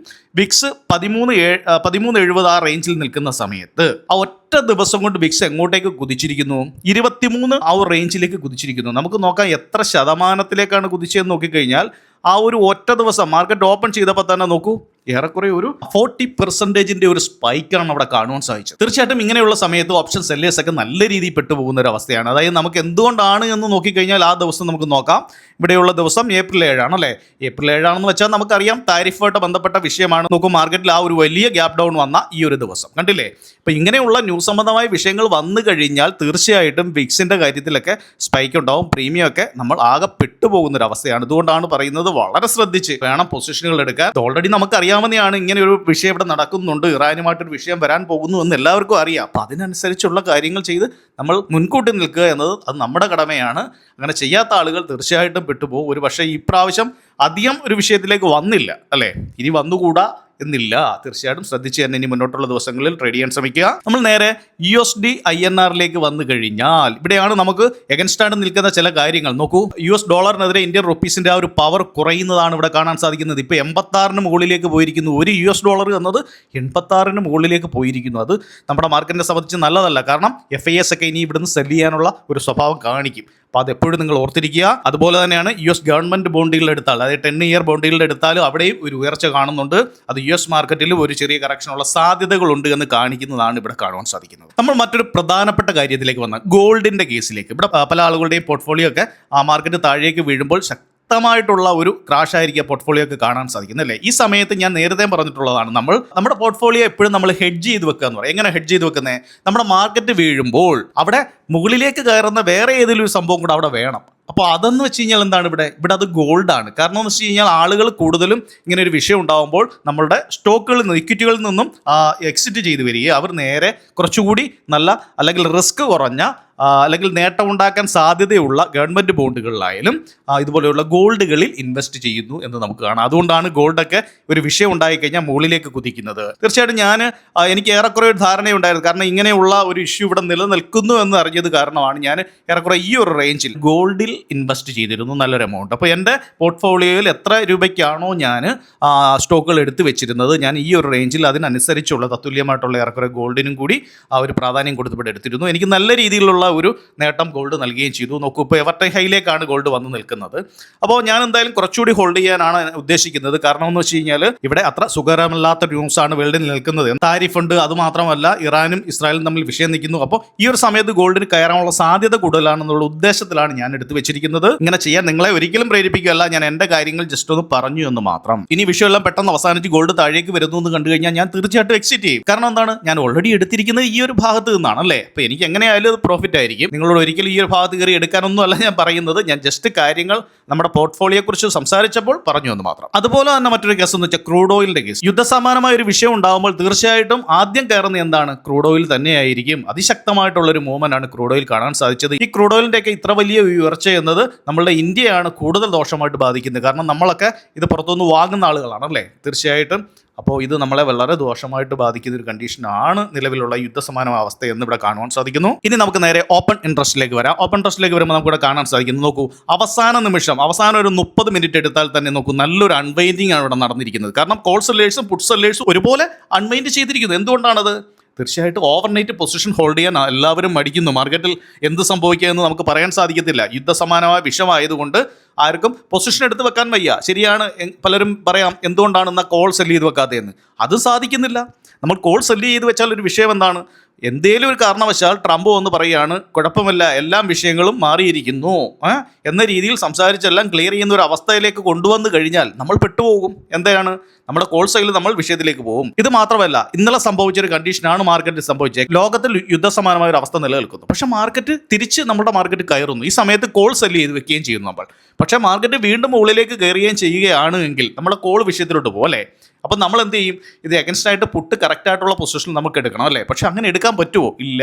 വിക്സ് 13.70 ആ റേഞ്ചിൽ നിൽക്കുന്ന സമയത്ത് ആ ഒറ്റ ദിവസം കൊണ്ട് വിക്സ് എങ്ങോട്ടേക്ക് കുതിച്ചിരിക്കുന്നു? 23 ആ ഒരു റേഞ്ചിലേക്ക് കുതിച്ചിരിക്കുന്നു. നമുക്ക് നോക്കാം എത്ര ശതമാനത്തിലേക്കാണ് കുതിച്ചതെന്ന് നോക്കിക്കഴിഞ്ഞാൽ, ആ ഒരു ഒറ്റ ദിവസം മാർക്കറ്റ് ഓപ്പൺ ചെയ്തപ്പോൾ തന്നെ നോക്കൂ, ഏറെക്കുറെ ഒരു 40% ഒരു സ്പൈക്കാണ് അവിടെ കാണുവാൻ സാധിച്ചത്. തീർച്ചയായിട്ടും ഇങ്ങനെയുള്ള സമയത്ത് ഓപ്ഷൻ സെല്ലേഴ്സ് ഒക്കെ നല്ല രീതിയിൽ പെട്ടുപോകുന്ന ഒരു അവസ്ഥയാണ്. അതായത് നമുക്ക് എന്തുകൊണ്ടാണ് എന്ന് നോക്കിക്കഴിഞ്ഞാൽ ആ ദിവസം നമുക്ക് നോക്കാം. ഇവിടെയുള്ള ദിവസം April 7 അല്ലേ. April 7 വെച്ചാൽ നമുക്കറിയാം താരിഫുമായിട്ട് ബന്ധപ്പെട്ട വിഷയമാണ്. നോക്കൂ, മാർക്കറ്റിൽ ആ ഒരു വലിയ ഗ്യാപ് ഡൗൺ വന്ന ഈ ഒരു ദിവസം കണ്ടില്ലേ. അപ്പോൾ ഇങ്ങനെയുള്ള ന്യൂസ് സംബന്ധമായ വിഷയങ്ങൾ വന്നു കഴിഞ്ഞാൽ തീർച്ചയായിട്ടും വിക്സിൻ്റെ കാര്യത്തിലൊക്കെ സ്പൈക്ക് ഉണ്ടാവും. പ്രീമിയം ഒക്കെ നമ്മൾ ആകെ പെട്ടുപോകുന്ന ഒരു അവസ്ഥയാണ്. അതുകൊണ്ടാണ് പറയുന്നത് വളരെ ശ്രദ്ധിച്ച് വേണം പൊസിഷനുകൾ എടുക്കാൻ. ഓൾറെഡി നമുക്കറിയാവുന്നതാണ് ഇങ്ങനെ ഒരു വിഷയം ഇവിടെ നടക്കുന്നുണ്ട്, ഇറാനുമായിട്ടൊരു വിഷയം വരാൻ പോകുന്നു എന്ന് എല്ലാവർക്കും അറിയാം. അപ്പം അതിനനുസരിച്ചുള്ള കാര്യങ്ങൾ ചെയ്ത് നമ്മൾ മുൻകൂട്ടി നിൽക്കുക എന്നത് അത് നമ്മുടെ കടമയാണ്. അങ്ങനെ ചെയ്യാത്ത ആളുകൾ തീർച്ചയായിട്ടും പെട്ടുപോകും. ഒരു പക്ഷേ ഈ പ്രാവശ്യം അധികം ഒരു വിഷയത്തിലേക്ക് വന്നില്ല അല്ലേ, ഇനി വന്നുകൂടാ എന്നില്ല. തീർച്ചയായിട്ടും ശ്രദ്ധിച്ച് തന്നെ ഇനി മുന്നോട്ടുള്ള ദിവസങ്ങളിൽ ട്രേഡ് ചെയ്യാൻ ശ്രമിക്കുക. നമ്മൾ നേരെ USD INRലേക്ക് വന്നു കഴിഞ്ഞാൽ ഇവിടെയാണ് നമുക്ക് എഗൻസ്റ്റായിട്ട് നിൽക്കുന്ന ചില കാര്യങ്ങൾ. നോക്കൂ, US ഡോളറിനെതിരെ ഇന്ത്യൻ റുപ്പീസിന്റെ ആ ഒരു പവർ കുറയുന്നതാണ് ഇവിടെ കാണാൻ സാധിക്കുന്നത്. ഇപ്പോൾ 86 മുകളിലേക്ക് പോയിരിക്കുന്നു. ഒരു US ഡോളർ എന്നത് 86 മുകളിലേക്ക് പോയിരിക്കുന്നു. അത് നമ്മുടെ മാർക്കറ്റിനെ സംബന്ധിച്ച് നല്ലതല്ല. കാരണം FIS ഒക്കെ ഇനി ഇവിടുന്ന് സെല് ചെയ്യാനുള്ള ഒരു സ്വഭാവം കാണിക്കും. അപ്പോൾ അതെപ്പോഴും നിങ്ങൾ ഓർത്തിരിക്കുക. അതുപോലെ തന്നെയാണ് US ഗവൺമെൻറ് ബോണ്ടുകൾ എടുത്താൽ, അതായത് 10 ഇയർ ബോണ്ടുകൾ എടുത്താലും അവിടെയും ഒരു ഉയർച്ച കാണുന്നുണ്ട്. അത് US മാർക്കറ്റിൽ ഒരു ചെറിയ കറക്ഷനുള്ള സാധ്യതകളുണ്ട് എന്ന് കാണിക്കുന്നതാണ് ഇവിടെ കാണുവാൻ സാധിക്കുന്നത്. നമ്മൾ മറ്റൊരു പ്രധാനപ്പെട്ട കാര്യത്തിലേക്ക് വന്നാൽ ഗോൾഡിൻ്റെ കേസിലേക്ക്. ഇവിടെ പല ആളുകളുടെയും പോർട്ട്ഫോളിയോ ഒക്കെ മാർക്കറ്റ് താഴേക്ക് വീഴുമ്പോൾ ശക്തമായിട്ടുള്ള ഒരു ക്രാഷ് ആയിരിക്കും പോർട്ട്ഫോളിയോ ഒക്കെ കാണാൻ സാധിക്കുന്നത് അല്ലേ. ഈ സമയത്ത് ഞാൻ നേരത്തെ പറഞ്ഞിട്ടുള്ളതാണ്, നമ്മുടെ പോർട്ട്ഫോളിയോ എപ്പോഴും നമ്മൾ ഹെഡ്ജ് ചെയ്ത് വെക്കുക എന്ന് പറയും. എങ്ങനെ ഹെഡ്ജ് ചെയ്ത് വെക്കുന്നത്? നമ്മുടെ മാർക്കറ്റ് വീഴുമ്പോൾ അവിടെ മുകളിലേക്ക് കയറുന്ന വേറെ ഏതെങ്കിലും ഒരു സംഭവം കൂടെ അവിടെ വേണം. അപ്പോൾ അതെന്ന് വെച്ച് കഴിഞ്ഞാൽ എന്താണ്, ഇവിടെ അത് ഗോൾഡാണ്. കാരണം എന്ന് വെച്ച് കഴിഞ്ഞാൽ ആളുകൾ കൂടുതലും ഇങ്ങനെ ഒരു വിഷയം ഉണ്ടാകുമ്പോൾ നമ്മളുടെ സ്റ്റോക്കുകളിൽ നിന്ന്, ഇക്വിറ്റികളിൽ നിന്നും എക്സിറ്റ് ചെയ്ത് വരികയും അവർ നേരെ കുറച്ചുകൂടി നല്ല അല്ലെങ്കിൽ റിസ്ക് കുറഞ്ഞ അല്ലെങ്കിൽ നേട്ടമുണ്ടാക്കാൻ സാധ്യതയുള്ള ഗവൺമെൻറ് ബോണ്ടുകളിലായാലും ഇതുപോലെയുള്ള ഗോൾഡുകളിൽ ഇൻവെസ്റ്റ് ചെയ്യുന്നു എന്ന് നമുക്ക് കാണാം. അതുകൊണ്ടാണ് ഗോൾഡൊക്കെ ഒരു വിഷയം ഉണ്ടായിക്കഴിഞ്ഞാൽ മുകളിലേക്ക് കുതിക്കുന്നത്. തീർച്ചയായിട്ടും എനിക്ക് ഏറെക്കുറെ ഒരു ധാരണയുണ്ടായിരുന്നു. കാരണം ഇങ്ങനെയുള്ള ഒരു ഇഷ്യൂ ഇവിടെ നിലനിൽക്കുന്നു എന്ന് അറിഞ്ഞത് കാരണമാണ് ഞാൻ ഏറെക്കുറെ ഈ ഒരു റേഞ്ചിൽ ഗോൾഡിൽ ഇൻവെസ്റ്റ് ചെയ്തിരുന്നു നല്ലൊരു എമൗണ്ട്. അപ്പോൾ എൻ്റെ പോർട്ട്ഫോളിയോയിൽ എത്ര രൂപയ്ക്കാണോ ഞാൻ സ്റ്റോക്കുകൾ എടുത്ത് വെച്ചിരുന്നത്, ഞാൻ ഈ ഒരു റേഞ്ചിൽ അതിനനുസരിച്ചുള്ള തത്തുല്യമായിട്ടുള്ള ഏറെക്കുറെ ഗോൾഡിനും കൂടി ഒരു പ്രാധാന്യം കൊടുത്തിവിടെ എടുത്തിരുന്നു. എനിക്ക് നല്ല രീതിയിലുള്ള ഒരു നേട്ടം ഗോൾഡ് നൽകുകയും ചെയ്തു. നോക്കൂ, ഇപ്പോൾ എവർടൈം ഹൈയിലേക്കാണ് ഗോൾഡ് വന്ന് നിൽക്കുന്നത്. അപ്പോൾ ഞാൻ എന്തായാലും കുറച്ചുകൂടി ഹോൾഡ് ചെയ്യാനാണ് ഉദ്ദേശിക്കുന്നത്. കാരണം എന്ന് വെച്ച് കഴിഞ്ഞാൽ ഇവിടെ അത്ര സുഖകരമല്ലാത്ത ന്യൂസാണ് വേൾഡിൽ നിൽക്കുന്നത്. താരിഫ് ഉണ്ട്, അതുമാത്രമല്ല ഇറാനും ഇസ്രായേലും തമ്മിൽ വിഷയം നിൽക്കുന്നു. അപ്പോൾ ഈ ഒരു സമയത്ത് ഗോൾഡിന് കയറാനുള്ള സാധ്യത കൂടുതലാണെന്നുള്ള ഉദ്ദേശത്തിലാണ് ഞാൻ എടുത്തു വെച്ചിരിക്കുന്നത്. ഇങ്ങനെ ചെയ്യാൻ നിങ്ങളെ ഒരിക്കലും പ്രേരിപ്പിക്കുകയല്ല, ഞാൻ എൻ്റെ കാര്യങ്ങൾ ജസ്റ്റ് ഒന്ന് പറഞ്ഞു എന്ന് മാത്രം. ഇനി വിഷയമെല്ലാം പെട്ടെന്ന് അവസാനിച്ച് ഗോൾഡ് താഴേക്ക് വരുന്നു എന്ന് കണ്ടു കഴിഞ്ഞാൽ ഞാൻ തീർച്ചയായിട്ടും എക്സിറ്റ് ചെയ്യും. കാരണം എന്താണ്, ഞാൻ ഓൾറെഡി എടുത്തിരിക്കുന്നത് ഈ ഒരു ഭാഗത്ത് നിന്നാണ് അല്ലേ. അപ്പോൾ എനിക്ക് എങ്ങനെയായാലും അത് പ്രോഫിറ്റ് ആയിരിക്കും. നിങ്ങളോട് ഒരിക്കലും ഈ ഒരു ഭാഗത്ത് കയറി എടുക്കാനൊന്നും അല്ല ഞാൻ പറയുന്നത്. ഞാൻ ജസ്റ്റ് കാര്യങ്ങൾ നമ്മുടെ പോർട്ട്ഫോളിയോയെ കുറിച്ച് സംസാരിച്ചപ്പോൾ പറഞ്ഞു എന്ന് മാത്രം. അതുപോലെ തന്നെ മറ്റൊരു കേസ് എന്ന് വെച്ചാൽ ക്രൂഡ് ഓയിലിന്റെ കേസ്. യുദ്ധസമാനമായ ഒരു വിഷയം ഉണ്ടാകുമ്പോൾ തീർച്ചയായിട്ടും ആദ്യം കയറുന്ന എന്താണ്, ക്രൂഡ് ഓയിൽ തന്നെയായിരിക്കും. അതിശക്തമായിട്ടുള്ള ഒരു മൂവ്മെന്റ് ആണ് ക്രൂഡ് ഓയിൽ കാണാൻ സാധിച്ചത്. ഈ ക്രൂഡ് ഓയിലിന്റെ ഒക്കെ ഇത്ര വലിയ ഉയർച്ച എന്നത് നമ്മളുടെ ഇന്ത്യയാണ് കൂടുതൽ ദോഷമായിട്ട് ബാധിക്കുന്നത്. കാരണം നമ്മളൊക്കെ ഇത് പുറത്തുനിന്ന് വാങ്ങുന്ന ആളുകളാണ് അല്ലേ, തീർച്ചയായിട്ടും. അപ്പോൾ ഇത് നമ്മളെ വളരെ ദോഷമായിട്ട് ബാധിക്കുന്ന ഒരു കണ്ടീഷനാണ് നിലവിലുള്ള യുദ്ധസമാനമായ അവസ്ഥ എന്ന് ഇവിടെ കാണുവാൻ സാധിക്കുന്നു. ഇനി നമുക്ക് നേരെ ഓപ്പൺ ഇൻട്രസ്റ്റിലേക്ക് വരാം. ഓപ്പൺ ഇൻട്രസ്റ്റിലേക്ക് വരുമ്പോൾ നമുക്ക് ഇവിടെ കാണാൻ സാധിക്കുന്നു. നോക്കൂ, അവസാന നിമിഷം അവസാനം ഒരു 30 മിനിറ്റ് എടുത്താൽ തന്നെ നോക്കൂ, നല്ലൊരു അൺവൈൻഡിങ് ആണ് ഇവിടെ നടന്നിരിക്കുന്നത്. കാരണം കോൾ സെല്ലേഴ്സും പുട്ട് സെല്ലേഴ്സും ഒരുപോലെ അൺവൈൻഡ് ചെയ്തിരിക്കുന്നു. എന്തുകൊണ്ടാണത്? തീർച്ചയായിട്ടും ഓവർനൈറ്റ് പൊസിഷൻ ഹോൾഡ് ചെയ്യാൻ എല്ലാവരും മടിക്കുന്നു. മാർക്കറ്റിൽ എന്ത് സംഭവിക്കുക എന്ന് നമുക്ക് പറയാൻ സാധിക്കത്തില്ല. യുദ്ധസമാനമായ വിഷയമായതുകൊണ്ട് ആർക്കും പൊസിഷൻ എടുത്ത് വെക്കാൻ വയ്യ. ശരിയാണ്, പലരും പറയാം എന്തുകൊണ്ടാണ് എന്നാൽ കോൾ സെല്ല് ചെയ്ത് വെക്കാത്തതെന്ന്. അത് സാധിക്കുന്നില്ല. നമ്മൾ കോൾ സെല്ല് ചെയ്ത് വെച്ചാൽ ഒരു വിഷയം എന്താണ്, എന്തേലും ഒരു കാരണവശാൽ ട്രംപ് വന്ന് പറയുകയാണ് കുഴപ്പമില്ല, എല്ലാ വിഷയങ്ങളും മാറിയിരിക്കുന്നു എന്ന രീതിയിൽ സംസാരിച്ചെല്ലാം ക്ലിയർ ചെയ്യുന്ന ഒരു അവസ്ഥയിലേക്ക് കൊണ്ടുവന്നു കഴിഞ്ഞാൽ നമ്മൾ പെട്ടുപോകും. എന്താണ്, നമ്മുടെ കോൾ സൈഡിൽ നമ്മൾ വിഷയത്തിലേക്ക് പോകും. ഇത് മാത്രമല്ല, ഇന്നലെ സംഭവിച്ചൊരു കണ്ടീഷനാണ് മാർക്കറ്റിൽ സംഭവിച്ചത്. ലോകത്തിൽ യുദ്ധസമാനമായ ഒരു അവസ്ഥ നിലനിൽക്കുന്നു. പക്ഷേ മാർക്കറ്റ് തിരിച്ച് നമ്മുടെ മാർക്കറ്റ് കയറുന്നു. ഈ സമയത്ത് കോൾ സെല്ല് ചെയ്ത് വെക്കുകയും ചെയ്യുന്നു നമ്മൾ. പക്ഷേ മാർക്കറ്റ് വീണ്ടും മുകളിലേക്ക് കയറുകയും ചെയ്യുകയാണ് എങ്കിൽ നമ്മുടെ കോൾ വിഷയത്തിലോട്ട് പോലെ. അപ്പം നമ്മൾ എന്ത് ചെയ്യും, ഇത് അഗൻസ്റ്റ് ആയിട്ട് പുട്ട് കറക്റ്റ് ആയിട്ടുള്ള പൊസിഷനിൽ നമുക്ക് എടുക്കണം അല്ലേ. പക്ഷെ അങ്ങനെ എടുക്കാൻ പറ്റുമോ? ഇല്ല,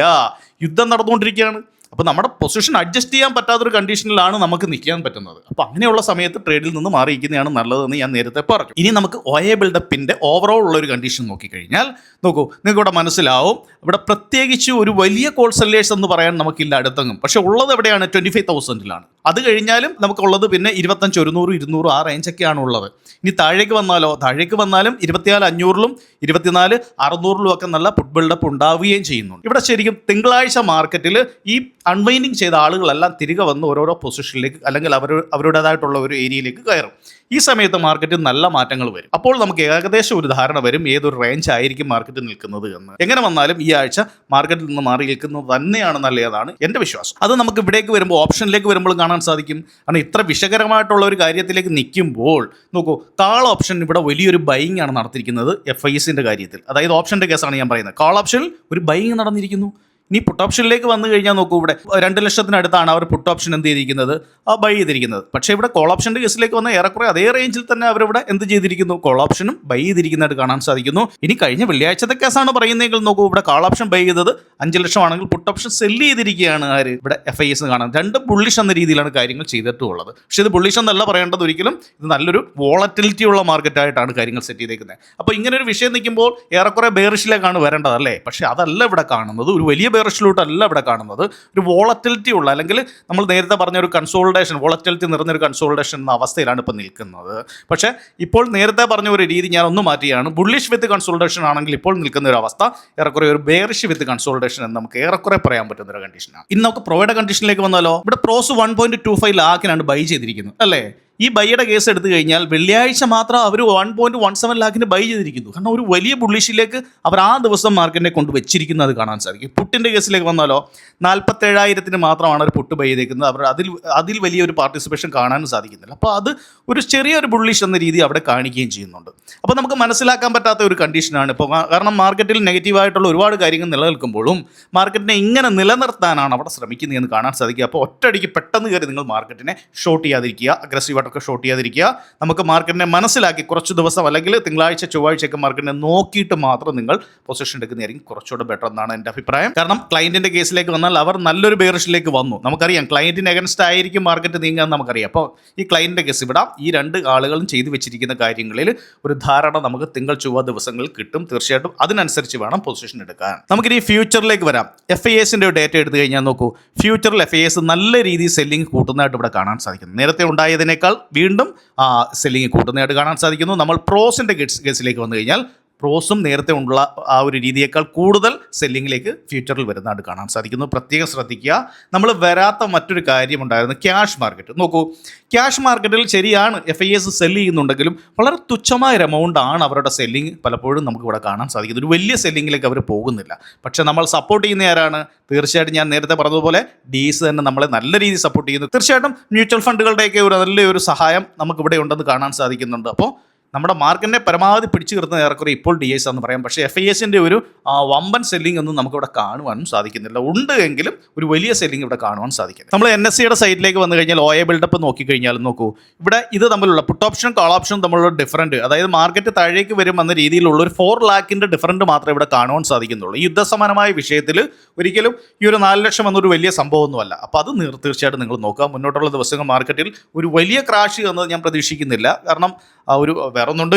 യുദ്ധം നടന്നുകൊണ്ടിരിക്കുകയാണ്. അപ്പോൾ നമ്മുടെ പൊസിഷൻ അഡ്ജസ്റ്റ് ചെയ്യാൻ പറ്റാത്തൊരു കണ്ടീഷനിലാണ് നമുക്ക് നിൽക്കാൻ പറ്റുന്നത്. അപ്പോൾ അങ്ങനെയുള്ള സമയത്ത് ട്രേഡിൽ നിന്ന് മാറിയിരിക്കുന്നതാണ് നല്ലതെന്ന് ഞാൻ നേരത്തെ പറഞ്ഞു. ഇനി നമുക്ക് OA ബിൽഡപ്പിൻ്റെ ഓവറോൾ ഉള്ള ഒരു കണ്ടീഷൻ നോക്കിക്കഴിഞ്ഞാൽ നോക്കൂ, നിങ്ങൾക്ക് ഇവിടെ മനസ്സിലാവും, ഇവിടെ പ്രത്യേകിച്ച് ഒരു വലിയ കോൾ സെല്ലേഴ്സ് എന്ന് പറയാൻ നമുക്കില്ല അടുത്തെങ്ങും. പക്ഷെ ഉള്ളത് എവിടെയാണ്, 25,000-ലാണ്. അത് കഴിഞ്ഞാലും നമുക്കുള്ളത് പിന്നെ 25, 100, 200 ആ റേഞ്ചൊക്കെയാണ് ഉള്ളത്. ഇനി താഴേക്ക് വന്നാലോ, താഴേക്ക് വന്നാലും 24,500-ലും 24,600-ലും ഒക്കെ നല്ല പുട്ട് ബിൽഡപ്പ് ഉണ്ടാവുകയും ചെയ്യുന്നുണ്ട്. ഇവിടെ ശരിക്കും തിങ്കളാഴ്ച മാർക്കറ്റിൽ ഈ അൺവൈൻഡിങ് ചെയ്ത ആളുകളെല്ലാം തിരികെ വന്ന് ഓരോരോ പൊസിഷനിലേക്ക് അല്ലെങ്കിൽ അവരുടേതായിട്ടുള്ള ഒരു ഏരിയയിലേക്ക് കയറും. ഈ സമയത്ത് മാർക്കറ്റിൽ നല്ല മാറ്റങ്ങൾ വരും. അപ്പോൾ നമുക്ക് ഏകദേശം ഒരു ധാരണ വരും ഏതൊരു റേഞ്ച് ആയിരിക്കും മാർക്കറ്റ് നിൽക്കുന്നത് എന്ന്. എങ്ങനെ വന്നാലും ഈ ആഴ്ച മാർക്കറ്റിൽ നിന്ന് മാറി നിൽക്കുന്നത് തന്നെയാണ് നല്ലതാണ് എൻ്റെ വിശ്വാസം. അത് നമുക്ക് ഇവിടേക്ക് വരുമ്പോൾ, ഓപ്ഷനിലേക്ക് വരുമ്പോൾ കാണാൻ സാധിക്കും. കാരണം ഇത്ര വിഷകരമായിട്ടുള്ള ഒരു കാര്യത്തിലേക്ക് നിൽക്കുമ്പോൾ നോക്കൂ, കാൾ ഓപ്ഷൻ ഇവിടെ വലിയൊരു ബൈയിങ് ആണ് നടത്തിയിരിക്കുന്നത് FISന്റെ കാര്യത്തിൽ. അതായത് ഓപ്ഷൻ്റെ കേസാണ് ഞാൻ പറയുന്നത്. കാൾ ഓപ്ഷനിൽ ഒരു ബൈയിങ് നടന്നിരിക്കുന്നു. ഇനി പുട്ട് ഓപ്ഷനിലേക്ക് വന്നു കഴിഞ്ഞാൽ നോക്കൂ, ഇവിടെ 2 ലക്ഷത്തിനടുത്താണ് അവർ പുട്ട് ഓപ്ഷൻ എന്ത് ചെയ്തിരിക്കുന്നത്, ബൈ ചെയ്തിരിക്കുന്നത്. പക്ഷേ ഇവിടെ കോൾ ഓപ്ഷൻ്റെ കേസിലേക്ക് വന്ന ഏറെക്കുറെ അതേ റേഞ്ചിൽ തന്നെ അവരിവിടെ എന്ത് ചെയ്തിരിക്കുന്നു, കോൾ ഓപ്ഷനും ബൈ ചെയ്തിരിക്കുന്നതായിട്ട് കാണാൻ സാധിക്കുന്നു. ഇനി കഴിഞ്ഞ വെള്ളിയാഴ്ചത്തെ കേസാണ് പറയുന്നതെങ്കിൽ നോക്കൂ, ഇവിടെ കോൾ ഓപ്ഷൻ ബൈ ചെയ്തത് 5 ലക്ഷമാണെങ്കിൽ പുട്ട് ഓപ്ഷൻ സെല്ല് ചെയ്തിരിക്കുകയാണ് ആര്, ഇവിടെ FIS കാണാൻ. 2 ബുള്ളിഷ് എന്ന രീതിയിലാണ് കാര്യങ്ങൾ ചെയ്തിട്ടുള്ളത്. പക്ഷേ ഇത് ബുള്ളിഷ് എന്നല്ല പറയേണ്ടത് ഒരിക്കലും. ഇത് നല്ലൊരു വോളറ്റിലിറ്റി ഉള്ള മാർക്കറ്റായിട്ടാണ് കാര്യങ്ങൾ സെറ്റ് ചെയ്തേക്കുന്നത്. അപ്പോൾ ഇങ്ങനെ ഒരു വിഷയം നിൽക്കുമ്പോൾ ഏറെക്കുറെ ബെയറിഷിലേക്കാണ് വരേണ്ടത് അല്ലേ. പക്ഷേ അതല്ല ഇവിടെ കാണുന്നത്. ഒരു വലിയ ബെയറിഷിലോട്ടല്ല ഇവിടെ കാണുന്നത്. ഒരു വോളറ്റിലിറ്റി ഉള്ള, അല്ലെങ്കിൽ നമ്മൾ നേരത്തെ പറഞ്ഞ ഒരു കൺസോൾട്ടേഷൻ, വോളറ്റിലിറ്റി നിറഞ്ഞൊരു കൺസോൾട്ടേഷൻ എന്ന അവസ്ഥയിലാണ് ഇപ്പോൾ നിൽക്കുന്നത്. പക്ഷേ ഇപ്പോൾ നേരത്തെ പറഞ്ഞ ഒരു രീതി ഞാൻ ഒന്ന് മാറ്റിയാണ്. ബുള്ളിഷ് വിത്ത് കൺസോൾട്ടേഷൻ ആണെങ്കിൽ ഇപ്പോൾ നിൽക്കുന്ന ഒരു അവസ്ഥ ഏറെക്കുറെ ഒരു ബെയറിഷ് വിത്ത് കൺസോൾട്ടേഷൻ എന്ന് നമുക്ക് ഏറെക്കുറെ പറയാൻ പറ്റുന്ന ഒരു കണ്ടീഷനാണ്. ഇന്ന് നമുക്ക് പ്രോയുടെ കണ്ടീഷനിലേക്ക് വന്നാലോ, ഇവിടെ പ്രോസ് 1.25 ലാഖിനാണ് ബൈ ചെയ്തിരിക്കുന്നത് അല്ലേ. ഈ ബൈയുടെ കേസ് എടുത്തു കഴിഞ്ഞാൽ വെള്ളിയാഴ്ച മാത്രം അവർ 1.17 ലാഖിന് ബൈ ചെയ്തിരിക്കുന്നു. കാരണം ഒരു വലിയ ബുള്ളിഷിലേക്ക് അവർ ആ ദിവസം മാർക്കറ്റിനെ കൊണ്ട് വെച്ചിരിക്കുന്നത് കാണാൻ സാധിക്കും. പുട്ടിൻ്റെ കേസിലേക്ക് വന്നാലോ 47,000-ന് മാത്രമാണ് ഒരു പുട്ട് ബൈ ചെയ്തേക്കുന്നത്. അവർ അതിൽ വലിയൊരു പാർട്ടിസിപ്പേഷൻ കാണാനും സാധിക്കുന്നില്ല. അപ്പോൾ അത് ഒരു ചെറിയൊരു ബുള്ളിഷ് എന്ന രീതി അവിടെ കാണിക്കുകയും ചെയ്യുന്നുണ്ട്. അപ്പോൾ നമുക്ക് മനസ്സിലാക്കാൻ പറ്റാത്ത ഒരു കണ്ടീഷനാണ് ഇപ്പോൾ. കാരണം മാർക്കറ്റിൽ നെഗറ്റീവായിട്ടുള്ള ഒരുപാട് കാര്യങ്ങൾ നിലനിൽക്കുമ്പോഴും മാർക്കറ്റിനെ ഇങ്ങനെ നിലനിർത്താനാണ് അവിടെ ശ്രമിക്കുന്നതെന്ന് കാണാൻ സാധിക്കുക. അപ്പോൾ ഒറ്റയടിക്ക് പെട്ടെന്ന് കയറി നിങ്ങൾ മാർക്കറ്റിനെ ഷോർട്ട് ചെയ്യാതിരിക്കുക, അഗ്രസീവായിട്ട് ഷോർട്ട് ചെയ്യാതിരിക്കുക. നമുക്ക് മാർക്കറ്റിനെ മനസ്സിലാക്കി കുറച്ച് ദിവസം അല്ലെങ്കിൽ തിങ്കളാഴ്ച ചൊവ്വാഴ്ചയൊക്കെ മാർക്കറ്റിനെ നോക്കിയിട്ട് മാത്രം നിങ്ങൾ പൊസിഷൻ എടുക്കുന്നതായിരിക്കും കുറച്ചുകൂടെ ബെറ്റർ എന്നാണ് എൻ്റെ അഭിപ്രായം. കാരണം ക്ലയന്റിന്റെ കേസിലേക്ക് വന്നാൽ അവർ നല്ലൊരു ബെയറിഷിലേക്ക് വന്നു. നമുക്കറിയാം ക്ലയന്റിന് അഗൻസ്റ്റ് ആയിരിക്കും മാർക്കറ്റ് നീങ്ങാൻ നമുക്കറിയാം. അപ്പോൾ ഈ ക്ലയന്റിന്റെ കേസ് വിടാം. ഈ 2 ആളുകളും ചെയ്തു വെച്ചിരിക്കുന്ന കാര്യങ്ങളിൽ ഒരു ധാരണ നമുക്ക് തിങ്കൾ ചൊവ്വ ദിവസങ്ങളിൽ കിട്ടും. തീർച്ചയായിട്ടും അതിനനുസരിച്ച് വേണം പൊസിഷൻ എടുക്കാൻ. നമുക്കിനി ഫ്യൂച്ചറിലേക്ക് വരാം. FISന്റെ ഒരു ഡേറ്റ എടുത്തു കഴിഞ്ഞാൽ നോക്കൂ, ഫ്യൂച്ചറിൽ FIS നല്ല രീതിയിൽ സെല്ലിംഗ് കൂട്ടുന്നതായിട്ട് ഇവിടെ കാണാൻ സാധിക്കുന്നു. നേരത്തെ ഉണ്ടായതിനേക്കാൾ വീണ്ടും സെല്ലിംഗ് കൂട്ടുന്നതായിട്ട് കാണാൻ സാധിക്കുന്നു. നമ്മൾ പ്രോസിൻ്റെ കേസിലേക്ക് വന്നു കഴിഞ്ഞാൽ പ്രോസും നേരത്തെ ഉള്ള ആ ഒരു രീതിയേക്കാൾ കൂടുതൽ സെല്ലിങ്ങിലേക്ക് ഫ്യൂച്ചറിൽ വരുന്നതായിട്ട് കാണാൻ സാധിക്കുന്നു. പ്രത്യേകം ശ്രദ്ധിക്കുക. നമ്മൾ വരാത്ത മറ്റൊരു കാര്യമുണ്ടായിരുന്നു, ക്യാഷ് മാർക്കറ്റ്. നോക്കൂ, ക്യാഷ് മാർക്കറ്റിൽ ശരിയാണ് FIS സെല്ല് ചെയ്യുന്നുണ്ടെങ്കിലും വളരെ തുച്ഛമായ ഒരു എമൗണ്ട് ആണ് അവരുടെ സെല്ലിങ് പലപ്പോഴും നമുക്ക് ഇവിടെ കാണാൻ സാധിക്കുന്നത്. ഒരു വലിയ സെല്ലിങ്ങിലേക്ക് അവർ പോകുന്നില്ല. പക്ഷേ നമ്മൾ സപ്പോർട്ട് ചെയ്യുന്ന ആരാണ്? തീർച്ചയായിട്ടും ഞാൻ നേരത്തെ പറഞ്ഞതുപോലെ ഡീസ് തന്നെ നമ്മളെ നല്ല രീതിയിൽ സപ്പോർട്ട് ചെയ്യുന്നു. തീർച്ചയായിട്ടും മ്യൂച്വൽ ഫണ്ടുകളുടെയൊക്കെ ഒരു നല്ലൊരു സഹായം നമുക്കിവിടെ ഉണ്ടെന്ന് കാണാൻ സാധിക്കുന്നുണ്ട്. അപ്പോൾ നമ്മുടെ മാർക്കറ്റിനെ പരമാവധി പിടിച്ചു നിർത്തുന്ന ഏറെക്കുറെ ഇപ്പോൾ DIs എന്ന് പറയാം. പക്ഷേ FISൻ്റെ ഒരു വമ്പൻ സെല്ലിംഗ് ഒന്നും നമുക്കിവിടെ കാണുവാനും സാധിക്കുന്നില്ല. ഉണ്ട് എങ്കിലും ഒരു വലിയ സെല്ലിംഗ് ഇവിടെ കാണുവാൻ സാധിക്കുന്നില്ല. നമ്മൾ NSEയുടെ സൈറ്റിലേക്ക് വന്നു കഴിഞ്ഞാൽ OA ബിൽഡപ്പ് നോക്കിക്കഴിഞ്ഞാൽ നോക്കൂ, ഇവിടെ ഇത് തമ്മിലുള്ള പുട്ട് ഓപ്ഷൻ കോൾ ഓപ്ഷൻ തമ്മിലുള്ള ഡിഫറൻറ്റ്, അതായത് മാർക്കറ്റ് താഴേക്ക് വരും എന്ന രീതിയിലുള്ള ഒരു 4 lakhൻ്റെ ഡിഫറൻറ്റ് മാത്രമേ ഇവിടെ കാണുവാൻ സാധിക്കുന്നുള്ളൂ. ഈ യുദ്ധസമാനമായ വിഷയത്തിൽ ഒരിക്കലും ഈ ഒരു 4 ലക്ഷം എന്നൊരു വലിയ സംഭവമൊന്നുമല്ല. അപ്പോൾ അത് തീർച്ചയായിട്ടും നിങ്ങൾ നോക്കുക. മുന്നോട്ടുള്ള ദിവസങ്ങൾ മാർക്കറ്റിൽ ഒരു വലിയ ക്രാഷ് എന്നത് ഞാൻ പ്രതീക്ഷിക്കുന്നില്ല. കാരണം ഒരു വേറൊന്നുണ്ട്,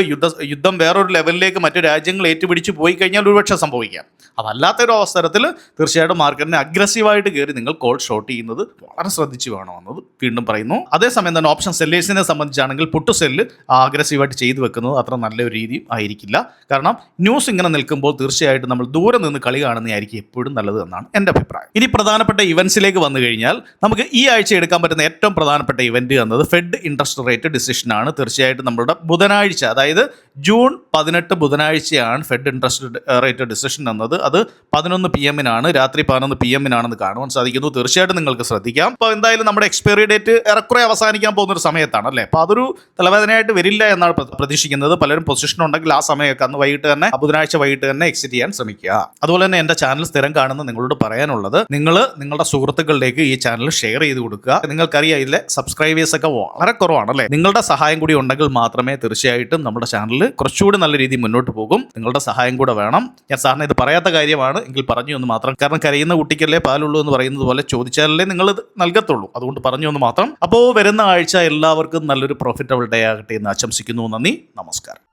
യുദ്ധം വേറൊരു ലെവലിലേക്ക് മറ്റു രാജ്യങ്ങൾ ഏറ്റുപിടിച്ച് പോയി കഴിഞ്ഞാൽ ഒരുപക്ഷെ സംഭവിക്കാം. അതല്ലാത്തൊരു അവസരത്തിൽ തീർച്ചയായിട്ടും മാർക്കറ്റിനെ അഗ്രസീവായിട്ട് കയറി നിങ്ങൾ കോൾ ഷോർട്ട് ചെയ്യുന്നത് വളരെ ശ്രദ്ധിച്ച് വേണമെന്നത് വീണ്ടും പറയുന്നു. അതേസമയം തന്നെ ഓപ്ഷൻ സെല്ലേഴ്സിനെ സംബന്ധിച്ചാണെങ്കിൽ പുട്ട് സെല്ല് അഗ്രസീവായിട്ട് ചെയ്തു വെക്കുന്നത് അത്ര നല്ലൊരു രീതി ആയിരിക്കില്ല. കാരണം ന്യൂസ് ഇങ്ങനെ നിൽക്കുമ്പോൾ തീർച്ചയായിട്ടും നമ്മൾ ദൂരെ നിന്ന് കളി കാണുന്നതായിരിക്കും എപ്പോഴും നല്ലത് എന്നാണ് എൻ്റെ അഭിപ്രായം. ഇനി പ്രധാനപ്പെട്ട ഇവൻസിലേക്ക് വന്നു കഴിഞ്ഞാൽ നമുക്ക് ഈ ആഴ്ച എടുക്കാൻ പറ്റുന്ന ഏറ്റവും പ്രധാനപ്പെട്ട ഇവന്റ് എന്നത് ഫെഡ് ഇൻട്രസ്റ്റ് റേറ്റ് ഡിസിഷനാണ്. തീർച്ചയായിട്ടും നമ്മുടെ ബുധനാഴ്ച, അതായത് ജൂൺ 18 ബുധനാഴ്ചയാണ് ഫെഡ് ഇൻട്രസ്റ്റ് റേറ്റ് ഡിസിഷൻ എന്നത്. അത് 11 PM രാത്രി 11 PM കാണുവാൻ സാധിക്കുന്നു. തീർച്ചയായിട്ടും നിങ്ങൾക്ക് ശ്രദ്ധിക്കാം. അപ്പോൾ എന്തായാലും നമ്മുടെ എക്സ്പയറി ഡേറ്റ് ഏറെക്കുറെ അവസാനിക്കാൻ പോകുന്ന ഒരു സമയത്താണ് അല്ലേ. അപ്പോൾ അതൊരു തലവേദനയായിട്ട് വരില്ല എന്നാണ് പ്രതീക്ഷിക്കുന്നത്. പലരും പൊസിഷൻ ഉണ്ടെങ്കിൽ ആ സമയമൊക്കെ അന്ന് വൈകിട്ട് തന്നെ, ബുധനാഴ്ച വൈകിട്ട് തന്നെ എക്സിറ്റ് ചെയ്യാൻ ശ്രമിക്കുക. അതുപോലെ തന്നെ എൻ്റെ ചാനൽ സ്ഥിരം കാണുന്ന നിങ്ങളോട് പറയാനുള്ളത്, നിങ്ങൾ നിങ്ങളുടെ സുഹൃത്തുക്കളിലേക്ക് ഈ ചാനൽ ഷെയർ ചെയ്ത് കൊടുക്കുക. നിങ്ങൾക്കറിയാം ഇതിലെ സബ്സ്ക്രൈബേഴ്സ് ഒക്കെ വളരെ കുറവാണ് അല്ലേ. നിങ്ങളുടെ സഹായം കൂടി ഉണ്ടെങ്കിൽ മാത്രമേ തീർച്ചയായിട്ടും നമ്മുടെ ചാനൽ കുറച്ചുകൂടി നല്ല രീതിയിൽ മുന്നോട്ട് പോകും. നിങ്ങളുടെ സഹായം കൂടെ വേണം. ഞാൻ സാറിന് ഇത് പറയാത്ത കാര്യമാണ് എങ്കിൽ പറഞ്ഞു എന്ന് മാത്രം. കാരണം കരയുന്ന കുട്ടിക്കല്ലേ പാലുള്ളൂ എന്ന് പറയുന്നത് പോലെ ചോദിച്ചാലല്ലേ നിങ്ങൾ ഇത് നൽകത്തുള്ളൂ. അതുകൊണ്ട് പറഞ്ഞു എന്ന് മാത്രം. അപ്പോൾ വരുന്ന ആഴ്ച എല്ലാവർക്കും നല്ലൊരു പ്രോഫിറ്റബിൾ ഡേ ആകട്ടെ എന്ന് ആശംസിക്കുന്നു. നന്ദി, നമസ്കാരം.